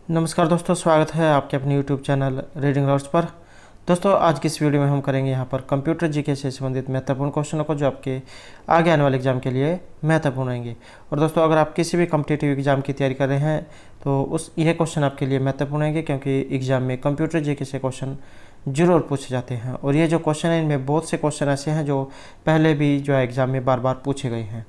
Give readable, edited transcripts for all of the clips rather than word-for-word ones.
नमस्कार दोस्तों, स्वागत है आपके अपने YouTube चैनल रीडिंग लॉट्स पर। दोस्तों, आज की इस वीडियो में हम करेंगे यहाँ पर कंप्यूटर जीके से संबंधित महत्वपूर्ण क्वेश्चनों को जो आपके आगे आने वाले एग्जाम के लिए महत्वपूर्ण रहेंगे। और दोस्तों, अगर आप किसी भी कॉम्पिटिटिव एग्जाम की तैयारी कर रहे हैं तो यह क्वेश्चन आपके लिए महत्वपूर्ण रहेंगे, क्योंकि एग्जाम में कंप्यूटर जीके से क्वेश्चन जरूर पूछे जाते हैं। और ये जो क्वेश्चन है, इनमें बहुत से क्वेश्चन ऐसे हैं जो पहले भी जो है एग्जाम में बार बार पूछे गए हैं।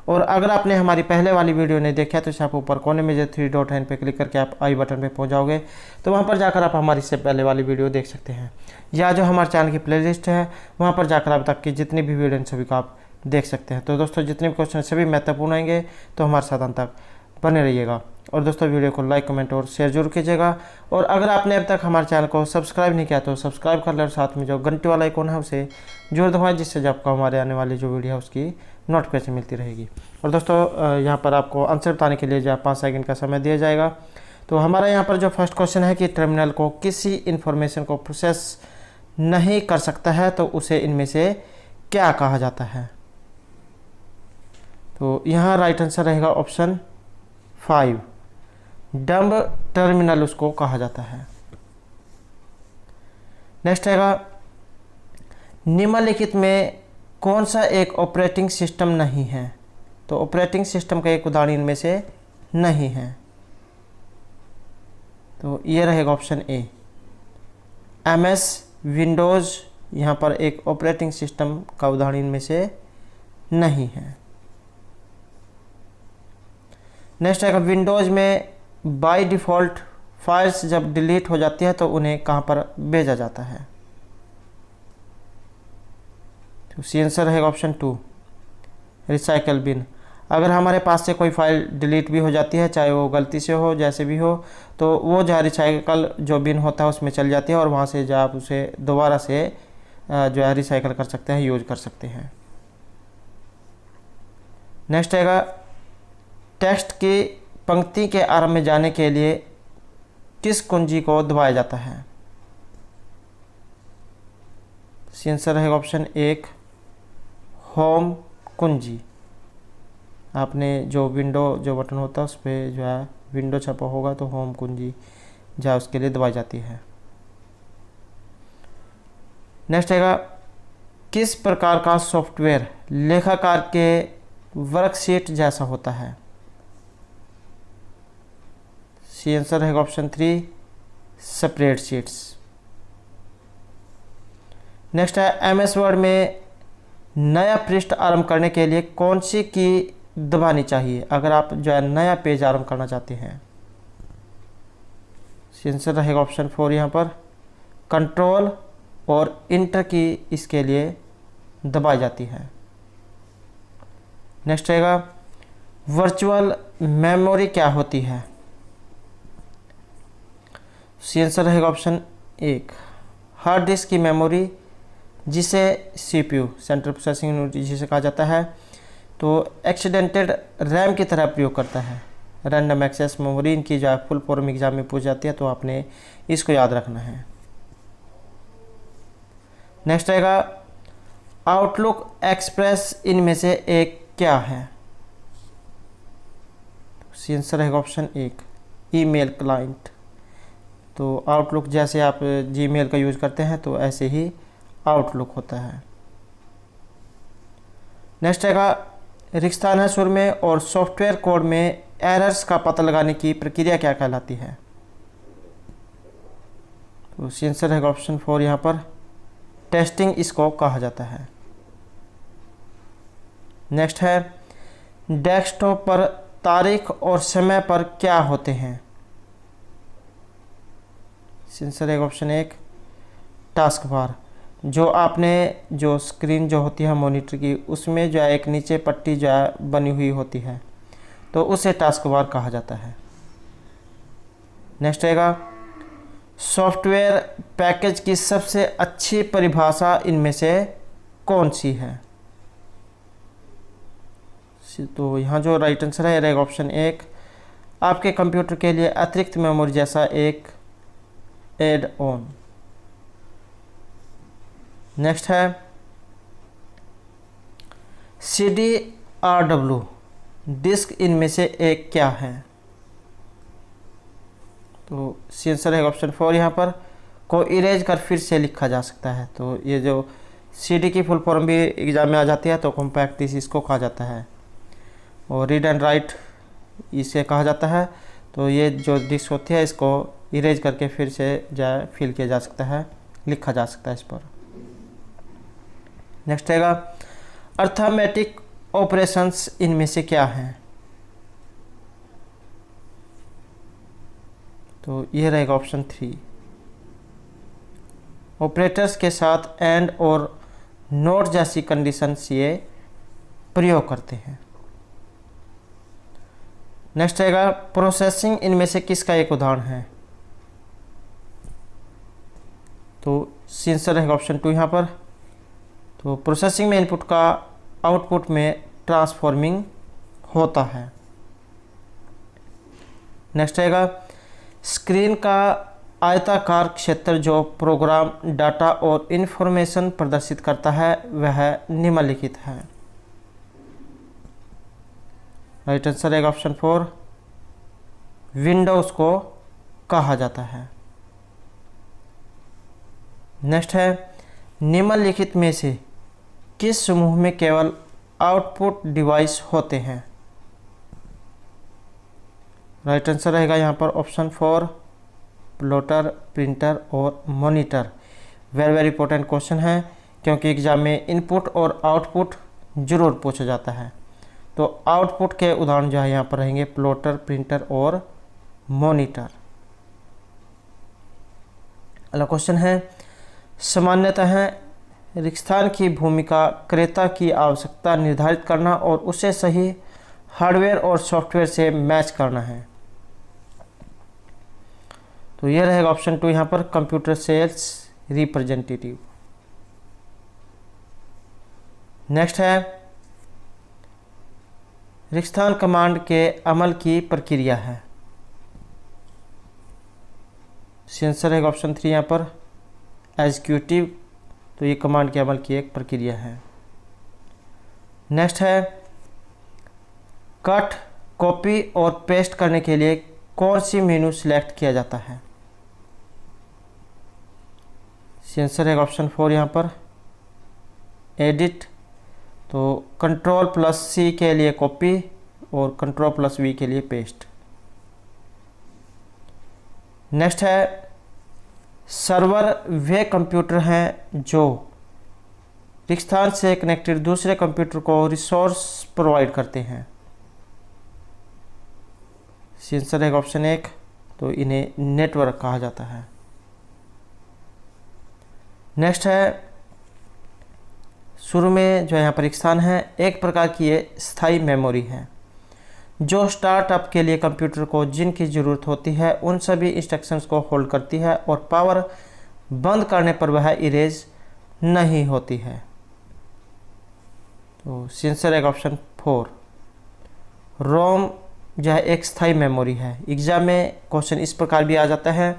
और अगर आपने हमारी पहले वाली वीडियो नहीं देखा तो इसे आप ऊपर कोने में जो 3 डॉट है इन पर क्लिक करके आप आई बटन पे पहुंच जाओगे, तो वहां पर जाकर आप हमारी इससे पहले वाली वीडियो देख सकते हैं, या जो हमारे चैनल की प्लेलिस्ट है वहां पर जाकर अब तक की जितनी भी वीडियो सभी को आप देख सकते हैं। तो दोस्तों, जितने भी क्वेश्चन सभी महत्वपूर्ण आएंगे, तो हमारे साथ अंत तक बने रहिएगा। और दोस्तों, वीडियो को लाइक, कमेंट और शेयर जरूर कीजिएगा। और अगर आपने अब तक हमारे चैनल को सब्सक्राइब नहीं किया तो सब्सक्राइब कर लें, और साथ में जो घंटे वाला आइकॉन है उसे जरूर दबाएं, जिससे जब आपको हमारे आने वाली जो वीडियो है उसकी नोटिफिकेशन मिलती रहेगी। और दोस्तों, यहाँ पर आपको आंसर बताने के लिए जो 5 सेकंड का समय दिया जाएगा। तो हमारा यहाँ पर जो फर्स्ट क्वेश्चन है कि टर्मिनल को किसी इन्फॉर्मेशन को प्रोसेस नहीं कर सकता है तो उसे इनमें से क्या कहा जाता है। तो यहाँ राइट आंसर रहेगा ऑप्शन 5, डम्ब टर्मिनल उसको कहा जाता है। नेक्स्ट रहेगा, निम्नलिखित में कौन सा एक ऑपरेटिंग सिस्टम नहीं है। तो ऑपरेटिंग सिस्टम का एक उदाहरण इनमें से नहीं है, तो ये रहेगा ऑप्शन ए, MS विंडोज़ यहाँ पर एक ऑपरेटिंग सिस्टम का उदाहरण इनमें से नहीं है। नेक्स्ट रहेगा, विंडोज़ में बाय डिफ़ॉल्ट फाइल्स जब डिलीट हो जाती है तो उन्हें कहाँ पर भेजा जाता है। तो सी आंसर रहेगा ऑप्शन 2, रिसाइकल बिन। अगर हमारे पास से कोई फाइल डिलीट भी हो जाती है, चाहे वो गलती से हो, जैसे भी हो, तो वो जो है रिसाइकल जो बिन होता है उसमें चल जाती है, और वहाँ से जो आप उसे दोबारा से जो है रिसाइकल कर सकते हैं, यूज कर सकते हैं। नेक्स्ट रहेगा, टेक्स्ट की पंक्ति के आरंभ में जाने के लिए किस कुंजी को दबाया जाता है। सी आंसर रहेगा ऑप्शन 1, होम कुंजी। आपने जो विंडो जो बटन होता है उस पर जो है विंडो छपा होगा तो होम कुंजी जो है उसके लिए दबाई जाती है। नेक्स्ट रहेगा, किस प्रकार का सॉफ्टवेयर लेखाकार के वर्कशीट जैसा होता है। सी आंसर रहेगा ऑप्शन 3, स्प्रेडशीट्स। नेक्स्ट है, MS वर्ड में नया पृष्ठ आरंभ करने के लिए कौन सी की दबानी चाहिए अगर आप जो है नया पेज आरंभ करना चाहते हैं। आंसर रहेगा ऑप्शन 4, यहाँ पर कंट्रोल और इंटर की इसके लिए दबाई जाती है। नेक्स्ट रहेगा, वर्चुअल मेमोरी क्या होती है। आंसर रहेगा ऑप्शन 1, हार्ड डिस्क की मेमोरी, जिसे CPU सेंट्रल प्रोसेसिंग यूनिट जिसे कहा जाता है, तो एक्सीडेंटेड रैम की तरह प्रयोग करता है। रैंडम एक्सेस मेमोरी इनकी जो है फुल फॉर्म एग्जाम में पूछ जाती है, तो आपने इसको याद रखना है। नेक्स्ट रहेगा, आउटलुक एक्सप्रेस इनमें से एक क्या है। आंसर रहेगा ऑप्शन 1, ईमेल क्लाइंट। तो आउटलुक जैसे आप जीमेल का यूज करते हैं तो ऐसे ही आउटलुक होता है। नेक्स्ट रहेगा, रिक्तान है सुर में और सॉफ्टवेयर कोड में एरर्स का पता लगाने की प्रक्रिया क्या कहलाती है। तो आंसर रहेगा ऑप्शन 4, यहाँ पर टेस्टिंग इसको कहा जाता है। नेक्स्ट है, डेस्कटॉप पर तारीख और समय पर क्या होते हैं। आंसर रहेगा ऑप्शन 1, टास्क बार। जो आपने जो स्क्रीन जो होती है मॉनिटर की, उसमें जो है एक नीचे पट्टी जो है बनी हुई होती है, तो उसे टास्क बार कहा जाता है। नेक्स्ट रहेगा, सॉफ्टवेयर पैकेज की सबसे अच्छी परिभाषा इनमें से कौन सी है। तो यहाँ जो राइट आंसर है रहेगा ऑप्शन 1, आपके कंप्यूटर के लिए अतिरिक्त मेमोरी जैसा एक एड ऑन। नेक्स्ट है, CDRW डिस्क इनमें से एक क्या है। तो सी आंसर है ऑप्शन 4 यहाँ पर, को इरेज कर फिर से लिखा जा सकता है। तो ये जो CD की फुल फॉर्म भी एग्जाम में आ जाती है, तो कॉम्पैक्ट थीसिस इसको कहा जाता है। और रीड एंड राइट इसे कहा जाता है। तो ये जो डिस्क होती है इसको इरेज करके फिर से फिल किया जा सकता है, लिखा जा सकता है इस पर। नेक्स्ट रहेगा अर्थमेटिक ऑपरेशंस इनमें से क्या हैं? तो ये रहेगा ऑप्शन 3। ऑपरेटर्स के साथ एंड और नोट जैसी कंडीशंस ये प्रयोग करते हैं। नेक्स्ट रहेगा प्रोसेसिंग इनमें से किसका एक उदाहरण है? तो सी आंसर रहेगा ऑप्शन 2 यहाँ पर। तो प्रोसेसिंग में इनपुट का आउटपुट में ट्रांसफॉर्मिंग होता है। नेक्स्ट रहेगा स्क्रीन का आयताकार क्षेत्र जो प्रोग्राम डाटा और इन्फॉर्मेशन प्रदर्शित करता है वह निम्नलिखित है। राइट आंसर है ऑप्शन 4, विंडोज को कहा जाता है। नेक्स्ट है निम्नलिखित में से किस समूह में केवल आउटपुट डिवाइस होते हैं? राइट आंसर रहेगा यहाँ पर ऑप्शन 4, प्लॉटर, प्रिंटर और मॉनिटर। वेरी इंपॉर्टेंट क्वेश्चन है, क्योंकि एग्जाम में इनपुट और आउटपुट जरूर पूछा जाता है। तो आउटपुट के उदाहरण जो है यहाँ पर रहेंगे प्लॉटर, प्रिंटर और मॉनिटर। अगला क्वेश्चन है सामान्यतः रिक्स्थान की भूमिका क्रेता की आवश्यकता निर्धारित करना और उसे सही हार्डवेयर और सॉफ्टवेयर से मैच करना है। तो यह रहेगा ऑप्शन 2 यहाँ पर, कंप्यूटर सेल्स रिप्रेजेंटेटिव। नेक्स्ट है रिक्स्थान कमांड के अमल की प्रक्रिया है। आंसर है ऑप्शन 3 यहाँ पर, एग्जीक्यूटिव। तो ये कमांड के अमल की एक प्रक्रिया है। नेक्स्ट है कट, कॉपी और पेस्ट करने के लिए कौन सी मेनू सिलेक्ट किया जाता है? आंसर है ऑप्शन 4 यहाँ पर, एडिट। तो Ctrl+C के लिए कॉपी और Ctrl+V के लिए पेस्ट। नेक्स्ट है सर्वर वे कंप्यूटर हैं जो रिक्स्थान से कनेक्टेड दूसरे कंप्यूटर को रिसोर्स प्रोवाइड करते हैं। आंसर है ऑप्शन 1, तो इन्हें नेटवर्क कहा जाता है। नेक्स्ट है शुरू में जो यहाँ पर रिक्स्थान है एक प्रकार की ये स्थायी मेमोरी है जो स्टार्टअप के लिए कंप्यूटर को जिनकी ज़रूरत होती है उन सभी इंस्ट्रक्शंस को होल्ड करती है और पावर बंद करने पर वह इरेज नहीं होती है। तो आंसर है ऑप्शन 4, रोम जो है एक स्थायी मेमोरी है। एग्जाम में क्वेश्चन इस प्रकार भी आ जाता है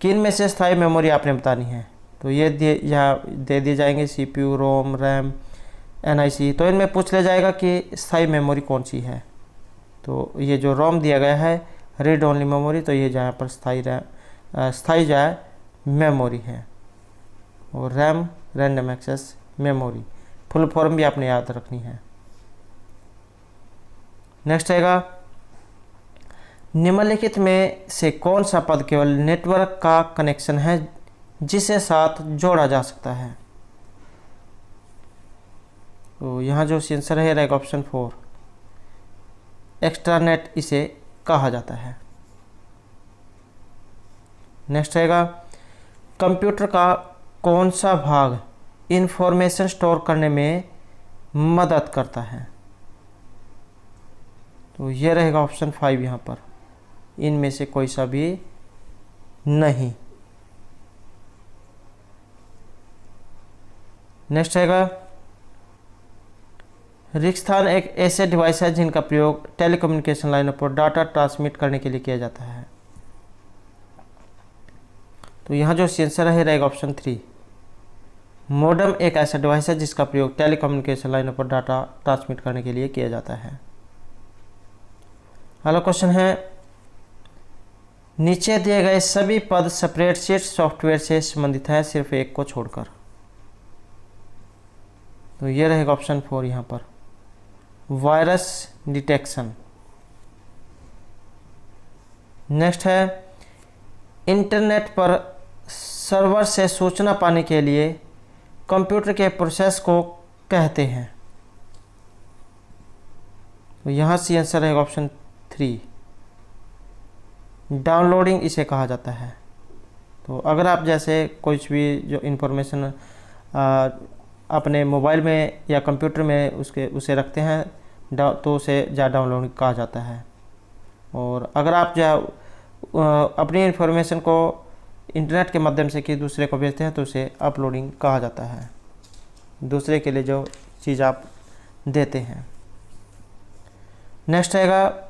कि इनमें से स्थायी मेमोरी आपने बतानी है। तो ये यहाँ दे दिए जाएंगे CPU, रोम, रैम, NIC। तो इनमें पूछ लिया जाएगा कि स्थायी मेमोरी कौन सी है। तो ये जो रोम दिया गया है रीड ओनली मेमोरी, तो ये जहाँ पर स्थायी जो है मेमोरी है। और RAM random access memory, full form भी आपने याद रखनी है। नेक्स्ट आएगा निम्नलिखित में से कौन सा पद केवल नेटवर्क का कनेक्शन है जिसे साथ जोड़ा जा सकता है? तो यहाँ जो आंसर है रहेगा ऑप्शन 4, एक्स्ट्रानेट इसे कहा जाता है। नेक्स्ट रहेगा कंप्यूटर का कौन सा भाग इंफॉर्मेशन स्टोर करने में मदद करता है? तो ये रहेगा ऑप्शन 5 यहाँ पर, इनमें से कोई सा भी नहीं। नेक्स्ट रहेगा रिक्स्थान एक ऐसे डिवाइस है जिनका प्रयोग टेलीकम्युनिकेशन लाइनों पर डाटा ट्रांसमिट करने के लिए किया जाता है। तो यहाँ जो आंसर है रहेगा ऑप्शन 3, मोडेम एक ऐसा डिवाइस है जिसका प्रयोग टेलीकम्युनिकेशन लाइनों पर डाटा ट्रांसमिट करने के लिए किया जाता है। अगला क्वेश्चन है नीचे दिए गए सभी पद स्प्रेडशीट सॉफ्टवेयर से संबंधित है सिर्फ एक को छोड़कर। तो ये रहेगा ऑप्शन 4 यहाँ पर, वायरस डिटेक्शन। नेक्स्ट है, इंटरनेट पर सर्वर से सूचना पाने के लिए कंप्यूटर के प्रोसेस को कहते हैं। तो यहाँ से आंसर रहेगा ऑप्शन 3, डाउनलोडिंग इसे कहा जाता है। तो अगर आप जैसे कुछ भी जो इन्फॉर्मेशन अपने मोबाइल में या कंप्यूटर में उसे रखते हैं तो उसे डाउनलोडिंग कहा जाता है। और अगर आप अपनी इन्फॉर्मेशन को इंटरनेट के माध्यम से कि दूसरे को भेजते हैं तो उसे अपलोडिंग कहा जाता है, दूसरे के लिए जो चीज़ आप देते हैं। नेक्स्ट आएगा,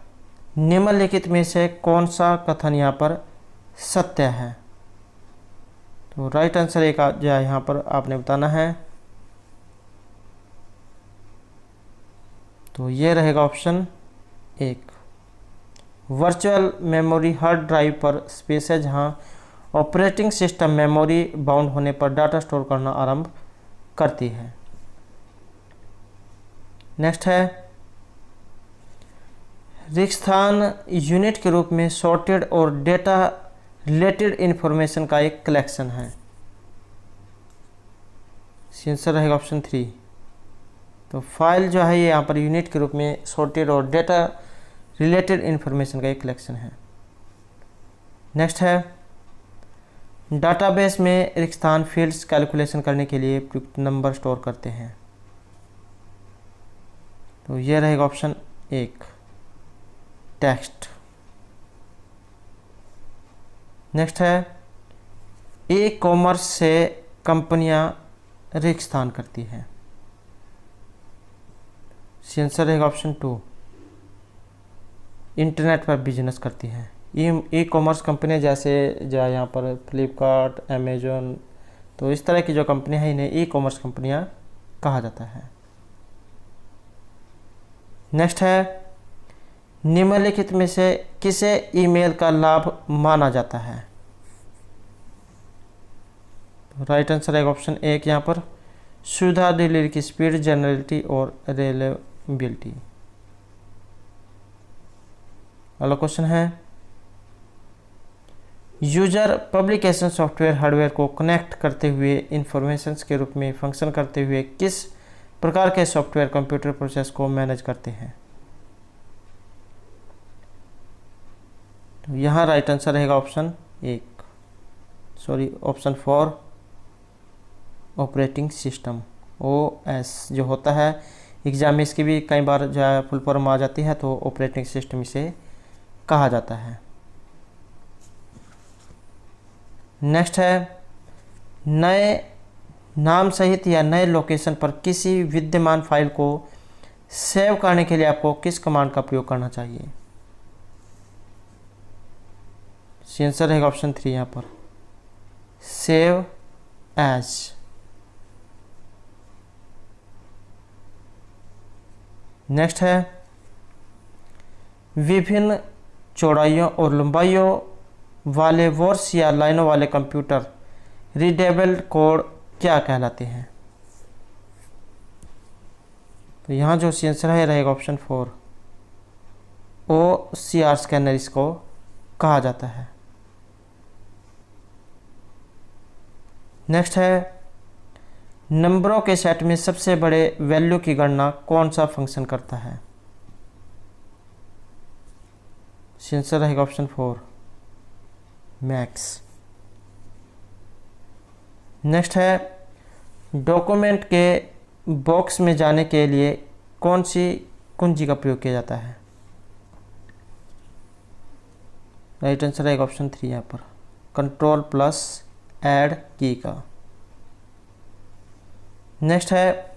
निम्नलिखित में से कौन सा कथन यहाँ पर सत्य है। तो राइट आंसर एक यहाँ पर आपने बताना है। तो ये रहेगा option 1, virtual memory hard drive पर स्पेस है जहाँ ऑपरेटिंग सिस्टम मेमोरी बाउंड होने पर डाटा स्टोर करना आरंभ करती है। नेक्स्ट है, रिक्त स्थान यूनिट के रूप में सॉर्टेड और डेटा रिलेटेड इंफॉर्मेशन का एक कलेक्शन है। आंसर रहेगा ऑप्शन 3। तो फाइल जो है ये यहाँ पर यूनिट के रूप में सॉर्टेड और डेटा रिलेटेड इंफॉर्मेशन का एक कलेक्शन है। नेक्स्ट है, डाटाबेस में रिक्त स्थान फील्ड्स कैलकुलेशन करने के लिए प्रयुक्त नंबर स्टोर करते हैं। तो ये रहेगा ऑप्शन 1, टेक्स्ट। नेक्स्ट है, ई कॉमर्स से कंपनियां रिक्त स्थान करती हैं। आंसर रहेगा ऑप्शन 2, इंटरनेट पर बिजनेस करती हैं। ई कॉमर्स कंपनियाँ जैसे यहाँ पर फ्लिपकार्ट, अमेजोन, तो इस तरह की जो कंपनियाँ हैं इन्हें ई कॉमर्स कंपनियाँ कहा जाता है। नेक्स्ट है, निम्नलिखित में से किसे ईमेल का लाभ माना जाता है। राइट आंसर है ऑप्शन 1 यहाँ पर, सुविधा, डिलीवरी की स्पीड, जनरलिटी और रिलायबिलिटी। अगला क्वेश्चन है, यूजर पब्लिकेशन सॉफ्टवेयर हार्डवेयर को कनेक्ट करते हुए इंफॉर्मेशंस के रूप में फंक्शन करते हुए किस प्रकार के सॉफ्टवेयर कंप्यूटर प्रोसेस को मैनेज करते हैं। तो यहाँ राइट आंसर रहेगा ऑप्शन 4, ऑपरेटिंग सिस्टम, OS जो होता है। एग्जाम में इसकी भी कई बार जो है फुल फॉर्म आ जाती है, तो ऑपरेटिंग सिस्टम इसे कहा जाता है। नेक्स्ट है, नए नाम सहित या नए लोकेशन पर किसी विद्यमान फाइल को सेव करने के लिए आपको किस कमांड का प्रयोग करना चाहिए। आंसर रहेगा ऑप्शन 3 यहाँ पर, सेव एज। नेक्स्ट है, विभिन्न चौड़ाइयों और लंबाइयों वाले वर्ड्स या लाइनों वाले कंप्यूटर रीडेबल कोड क्या कहलाते हैं। तो यहाँ जो आंसर है रहेगा ऑप्शन 4, OCR स्कैनर इसको कहा जाता है। नेक्स्ट है, नंबरों के सेट में सबसे बड़े वैल्यू की गणना कौन सा फंक्शन करता है। आंसर रहेगा ऑप्शन 4, मैक्स। नेक्स्ट है, डॉक्यूमेंट के बॉक्स में जाने के लिए कौन सी कुंजी का प्रयोग किया जाता है। राइट आंसर रहेगा ऑप्शन 3 यहाँ पर, Ctrl+Add की का। नेक्स्ट है,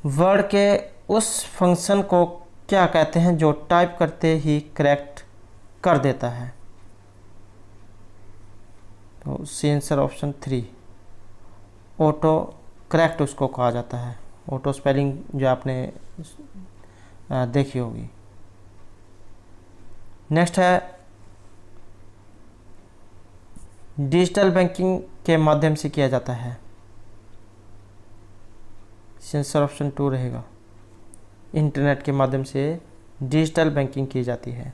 वर्ड के उस फंक्शन को क्या कहते हैं जो टाइप करते ही करेक्ट कर देता है। तो C answer option 3, auto correct उसको कहा जाता है। ऑटो स्पेलिंग जो आपने देखी होगी। नेक्स्ट है, डिजिटल बैंकिंग के माध्यम से किया जाता है। आंसर ऑप्शन 2 रहेगा। इंटरनेट के माध्यम से डिजिटल बैंकिंग की जाती है।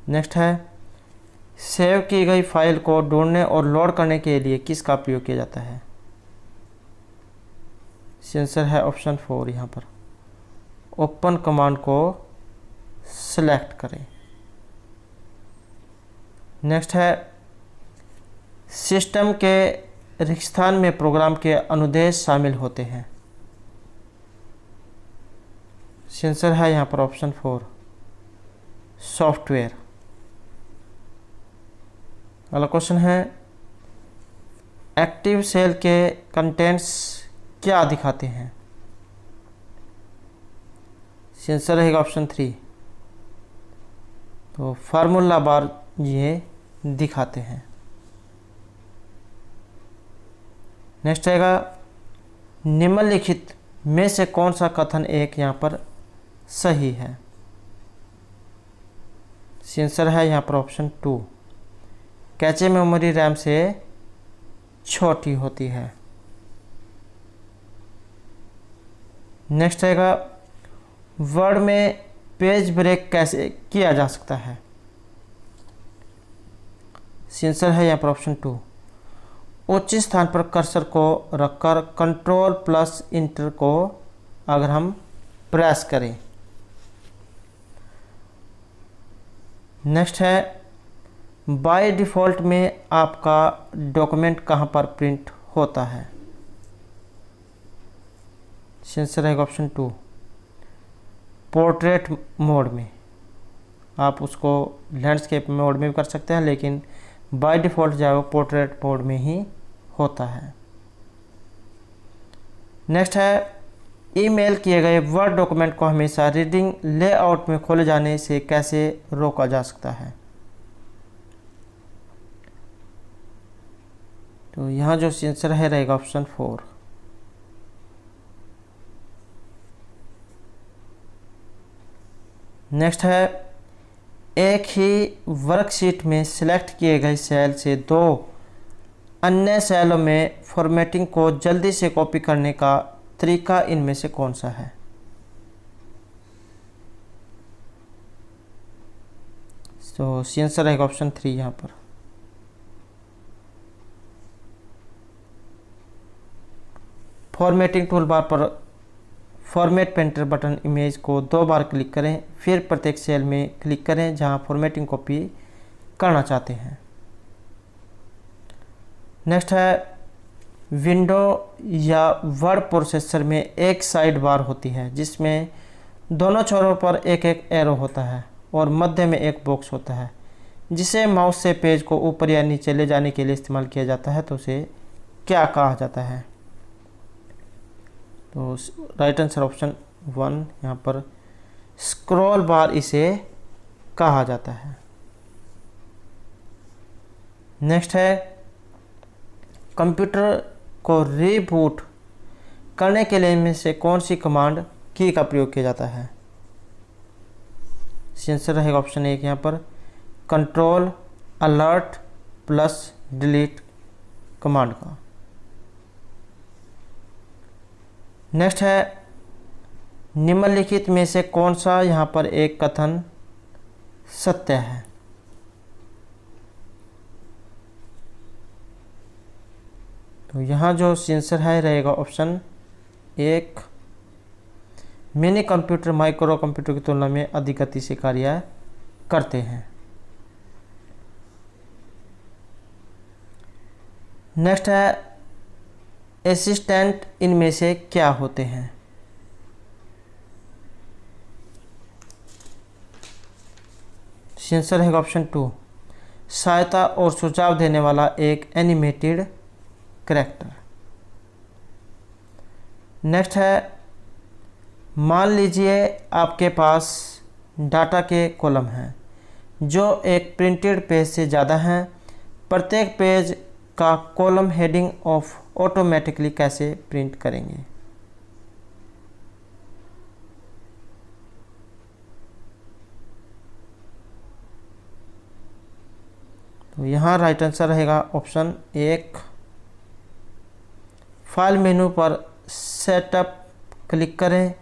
नेक्स्ट है, सेव की गई फाइल को ढूंढने और लोड करने के लिए किसका प्रयोग किया जाता है? आंसर है ऑप्शन 4 यहाँ पर ओपन कमांड को सिलेक्ट करें। नेक्स्ट है, सिस्टम के रिक्तस्थान में प्रोग्राम के अनुदेश शामिल होते हैं। आंसर है यहाँ पर ऑप्शन 4 सॉफ्टवेयर। अगला क्वेश्चन है, एक्टिव सेल के कंटेंट्स क्या दिखाते हैं? आंसर रहेगा ऑप्शन 3 तो फार्मूला बार ये दिखाते हैं। नेक्स्ट आएगा, निम्नलिखित में से कौन सा कथन एक यहाँ पर सही है? आंसर है यहाँ पर ऑप्शन 2 कैचे मेमोरी रैम से छोटी होती है। नेक्स्ट आएगा, वर्ड में पेज ब्रेक कैसे किया जा सकता है? आंसर है यहाँ पर ऑप्शन 2 उच्च स्थान पर कर्सर को रखकर कंट्रोल प्लस इंटर को अगर हम प्रेस करें। नेक्स्ट है, बाय डिफ़ॉल्ट में आपका डॉक्यूमेंट कहाँ पर प्रिंट होता है? आंसर रहेगा ऑप्शन 2 पोर्ट्रेट मोड में। आप उसको लैंडस्केप मोड में भी कर सकते हैं, लेकिन बाय डिफ़ॉल्ट जो है वो पोर्ट्रेट मोड में ही होता है। नेक्स्ट है, ईमेल किए गए वर्ड डॉक्यूमेंट को हमेशा रीडिंग लेआउट में खोले जाने से कैसे रोका जा सकता है? तो यहाँ जो आंसर है रहेगा ऑप्शन 4 नेक्स्ट है, एक ही वर्कशीट में सिलेक्ट किए गए सेल से दो अन्य सेलों में फॉर्मेटिंग को जल्दी से कॉपी करने का तरीका इनमें से कौन सा है? तो आंसर रहेगा ऑप्शन 3 यहाँ पर फॉर्मेटिंग टूल बार पर फॉर्मेट पेंटर बटन इमेज को 2 बार क्लिक करें, फिर प्रत्येक सेल में क्लिक करें जहां फॉर्मेटिंग कॉपी करना चाहते हैं। नेक्स्ट है, विंडो या वर्ड प्रोसेसर में एक साइड बार होती है जिसमें दोनों छोरों पर एक एक एरो होता है और मध्य में एक बॉक्स होता है, जिसे माउस से पेज को ऊपर या नीचे ले जाने के लिए इस्तेमाल किया जाता है। तो उसे क्या कहा जाता है? तो राइट आंसर ऑप्शन 1 यहाँ पर स्क्रॉल बार इसे कहा जाता है। नेक्स्ट है, कंप्यूटर को रीबूट करने के लिए इनमें से कौन सी कमांड की का प्रयोग किया जाता है? आंसर रहेगा ऑप्शन 1 यहाँ पर control alert plus delete command का। नेक्स्ट है, निम्नलिखित में से कौन सा यहाँ पर एक कथन सत्य है? तो यहाँ जो आंसर है रहेगा option 1 mini computer micro computer की तुलना में अधिक गति से कार्य करते हैं। नेक्स्ट है, असिस्टेंट इनमें से क्या होते हैं? आंसर है ऑप्शन 2 सहायता और सुझाव देने वाला एक एनिमेटेड कैरेक्टर। नेक्स्ट है, मान लीजिए आपके पास डाटा के कॉलम हैं जो एक प्रिंटेड पेज से ज़्यादा हैं। प्रत्येक पेज का कॉलम हेडिंग ऑफ ऑटोमेटिकली कैसे प्रिंट करेंगे? तो यहाँ राइट आंसर रहेगा ऑप्शन 1। फाइल मेनू पर सेटअप क्लिक करें,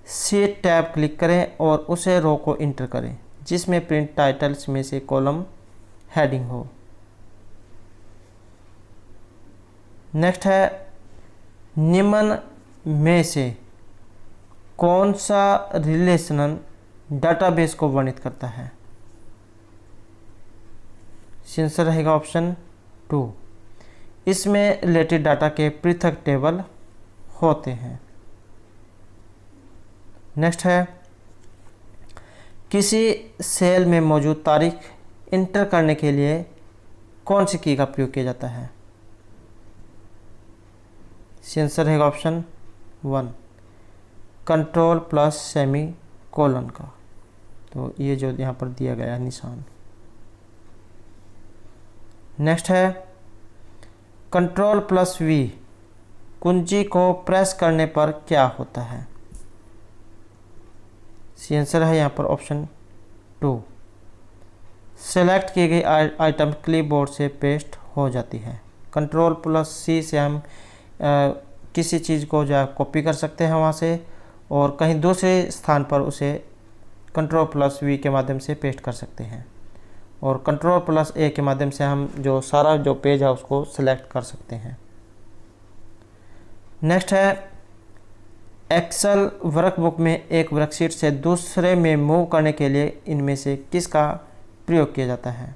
शीट टैब क्लिक करें और उसे रो को इंटर करें जिसमें प्रिंट टाइटल्स में से कॉलम हेडिंग हो। नेक्स्ट है, निम्न में से कौन सा रिलेशनल डाटाबेस को वर्णित करता है? आंसर रहेगा ऑप्शन 2। इसमें रिलेटेड डाटा के पृथक टेबल होते हैं। नेक्स्ट है, किसी सेल में मौजूद तारीख इंटर करने के लिए कौन सी की का प्रयोग किया जाता है? आंसर रहेगा option 1, control plus semi colon का। तो ये जो यहाँ पर दिया गया है निशान। नेक्स्ट है, कंट्रोल प्लस वी कुंजी को प्रेस करने पर क्या होता है? आंसर है यहाँ पर ऑप्शन 2, सेलेक्ट की गई आइटम क्लिपबोर्ड से पेस्ट हो जाती है। कंट्रोल प्लस सी से हम किसी चीज़ को जो कॉपी कर सकते हैं वहाँ से और कहीं दूसरे स्थान पर उसे कंट्रोल प्लस वी के माध्यम से पेस्ट कर सकते हैं और कंट्रोल प्लस ए के माध्यम से हम जो सारा जो पेज है उसको सिलेक्ट कर सकते हैं। नेक्स्ट है, एक्सेल वर्कबुक में एक वर्कशीट से दूसरे में मूव करने के लिए इनमें से किसका प्रयोग किया जाता है?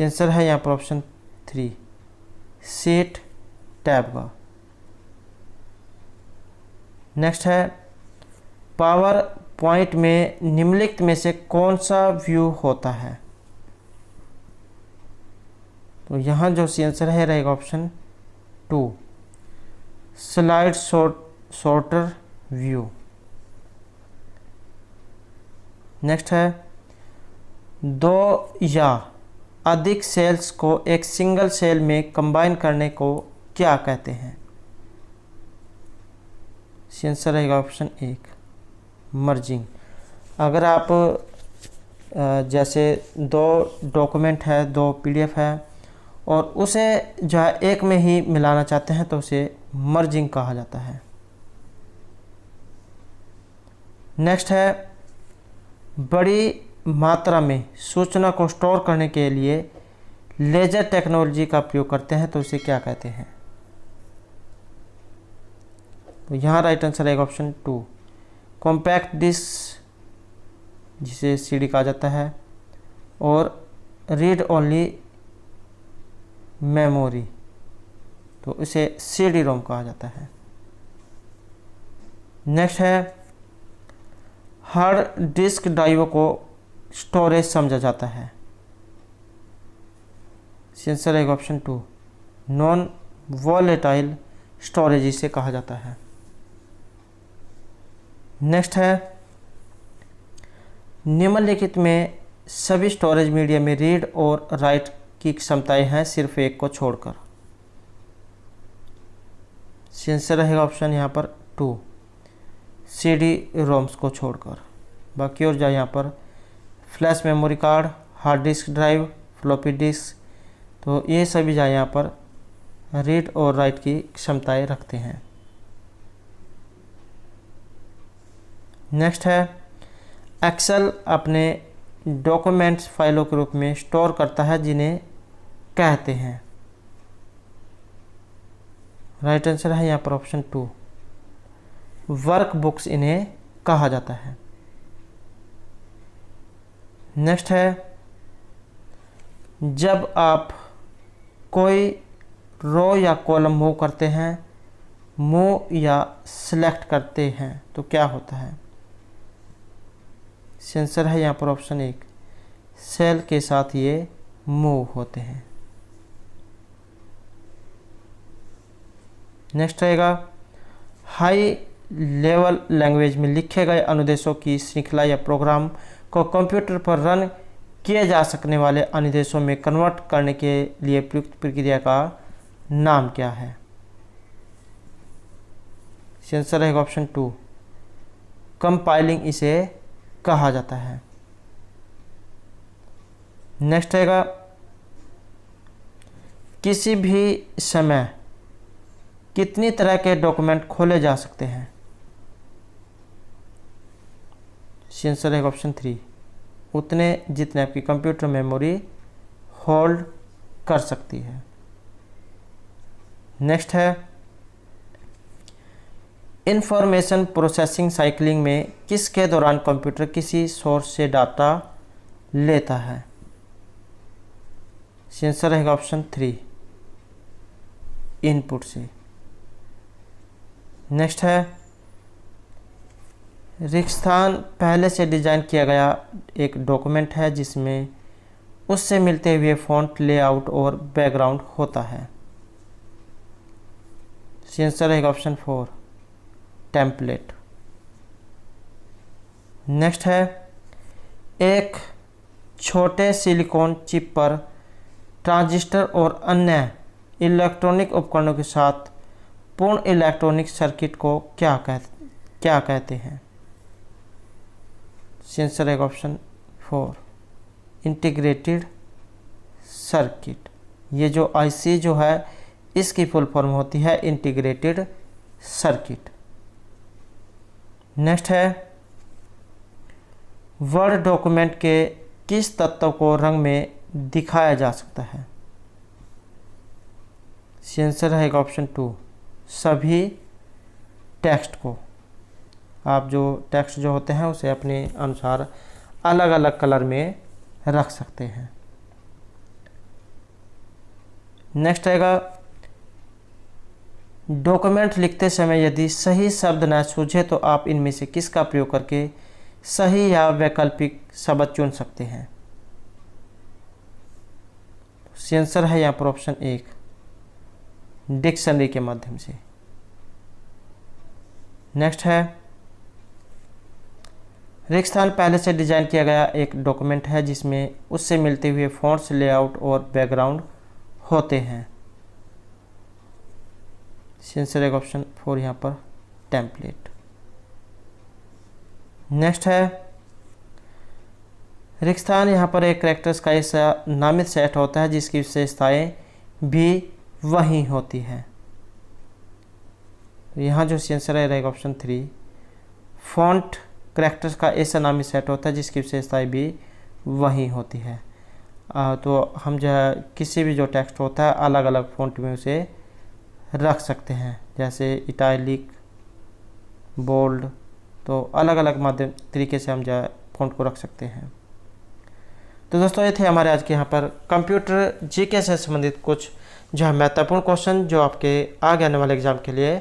आंसर है यहाँ पर ऑप्शन 3, शीट टैब का। नेक्स्ट है, पावर पॉइंट में निम्नलिखित में से कौन सा व्यू होता है? तो यहाँ जो आंसर है रहेगा option 2, slide sorter view. Next है, 2 या अधिक सेल्स को एक सिंगल सेल में कंबाइन करने को क्या कहते हैं? आंसर रहेगा ऑप्शन 1, मर्जिंग। अगर आप जैसे 2 डॉक्यूमेंट है, 2 PDF है और उसे जो है एक में ही मिलाना चाहते हैं तो उसे मर्जिंग कहा जाता है। नेक्स्ट है, बड़ी मात्रा में सूचना को स्टोर करने के लिए लेजर टेक्नोलॉजी का प्रयोग करते हैं तो उसे क्या कहते हैं? तो यहाँ राइट आंसर रहेगा ऑप्शन 2, कॉम्पैक्ट डिस्क जिसे CD कहा जाता है और रीड ओनली मेमोरी तो इसे CD-ROM कहा जाता है। नेक्स्ट है, हार्ड डिस्क ड्राइव को स्टोरेज समझा जाता है। आंसर रहेगा ऑप्शन 2, नॉन वॉलेटाइल स्टोरेज इसे कहा जाता है। नेक्स्ट है, निम्नलिखित में सभी स्टोरेज मीडिया में रीड और राइट की क्षमताएं हैं सिर्फ एक को छोड़कर। आंसर रहेगा ऑप्शन यहाँ पर 2, CD-ROMs को छोड़कर। बाकी और जाए यहाँ पर flash memory card, hard disk drive, floppy disk, तो ये सभी जाए यहाँ पर रीड और राइट की क्षमताएं रखते हैं। नेक्स्ट है, एक्सेल अपने डॉक्यूमेंट्स फाइलों के रूप में स्टोर करता है जिन्हें कहते हैं? राइट आंसर है यहाँ पर ऑप्शन 2, वर्कबुक्स इन्हें कहा जाता है। नेक्स्ट है, जब आप कोई रो या कॉलम मूव करते हैं, मूव या सिलेक्ट करते हैं तो क्या होता है? आंसर है यहाँ पर ऑप्शन 1, सेल के साथ ये मूव होते हैं। नेक्स्ट रहेगा, हाई लेवल लैंग्वेज में लिखे गए अनुदेशों की श्रृंखला या प्रोग्राम को कंप्यूटर पर रन किए जा सकने वाले अनुदेशों में कन्वर्ट करने के लिए प्रयुक्त प्रक्रिया का नाम क्या है? आंसर रहेगा ऑप्शन 2, कंपाइलिंग इसे कहा जाता है। नेक्स्ट रहेगा किसी भी समय कितनी तरह के डॉक्यूमेंट खोले जा सकते हैं। आंसर है ऑप्शन 3, उतने जितने आपकी कंप्यूटर मेमोरी होल्ड कर सकती है। नेक्स्ट है इंफॉर्मेशन प्रोसेसिंग साइक्लिंग में किसके दौरान कंप्यूटर किसी सोर्स से डाटा लेता है। आंसर रहेगा ऑप्शन 3, इनपुट से। नेक्स्ट है रेगिस्तान पहले से डिजाइन किया गया एक डॉक्यूमेंट है जिसमें उससे मिलते हुए फॉन्ट, लेआउट और बैकग्राउंड होता है। आंसर रहेगा ऑप्शन 4, टेम्पलेट। नेक्स्ट है एक छोटे सिलिकॉन चिप पर ट्रांजिस्टर और अन्य इलेक्ट्रॉनिक उपकरणों के साथ पूर्ण इलेक्ट्रॉनिक सर्किट को क्या कहते हैं। आंसर है ऑप्शन 4, इंटीग्रेटेड सर्किट। ये जो आईसी जो है इसकी फुल फॉर्म होती है इंटीग्रेटेड सर्किट। नेक्स्ट है वर्ड डॉक्यूमेंट के किस तत्व को रंग में दिखाया जा सकता है। आंसर रहेगा ऑप्शन 2, सभी टेक्स्ट को। आप जो टेक्स्ट जो होते हैं उसे अपने अनुसार अलग अलग कलर में रख सकते हैं। नेक्स्ट आएगा डॉक्यूमेंट लिखते समय यदि सही शब्द न सूझे तो आप इनमें से किसका प्रयोग करके सही या वैकल्पिक शब्द चुन सकते हैं। आंसर है यहाँ पर ऑप्शन 1, डिक्शनरी के माध्यम से। नेक्स्ट है रेगिस्तान पहले से डिजाइन किया गया एक डॉक्यूमेंट है जिसमें उससे मिलते हुए फॉन्ट्स, लेआउट और बैकग्राउंड होते हैं। आंसर है ऑप्शन 4 यहाँ पर, टेम्पलेट। नेक्स्ट है रेगिस्तान यहाँ पर एक कैरेक्टर्स का ऐसा नामित सेट होता है जिसकी विशेषताएं भी वही होती है। यहाँ जो आंसर रहेगा ऑप्शन 3, फॉन्ट कैरेक्टर्स का ऐसा नामी सेट होता है जिसकी विशेषताएं भी वही होती है। तो हम जो है किसी भी जो टेक्स्ट होता है अलग अलग फॉन्ट में उसे रख सकते हैं, जैसे इटैलिक, बोल्ड, तो अलग अलग माध्यम तरीके से हम जो है फॉन्ट को रख सकते हैं। तो दोस्तों ये थे हमारे आज के यहाँ पर कंप्यूटर जीके से संबंधित कुछ जो है महत्वपूर्ण क्वेश्चन जो आपके आगे आने वाले एग्जाम के लिए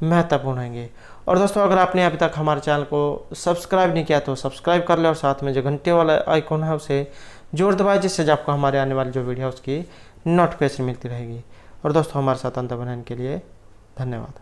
महत्वपूर्ण होंगे। और दोस्तों अगर आपने अभी तक हमारे चैनल को सब्सक्राइब नहीं किया तो सब्सक्राइब कर ले और साथ में जो घंटे वाला आइकॉन है उसे जोर दबाए, जिससे आपको हमारे आने वाली जो वीडियो है उसकी नोटिफिकेशन मिलती रहेगी। और दोस्तों हमारे साथ अंत बनाने के लिए धन्यवाद।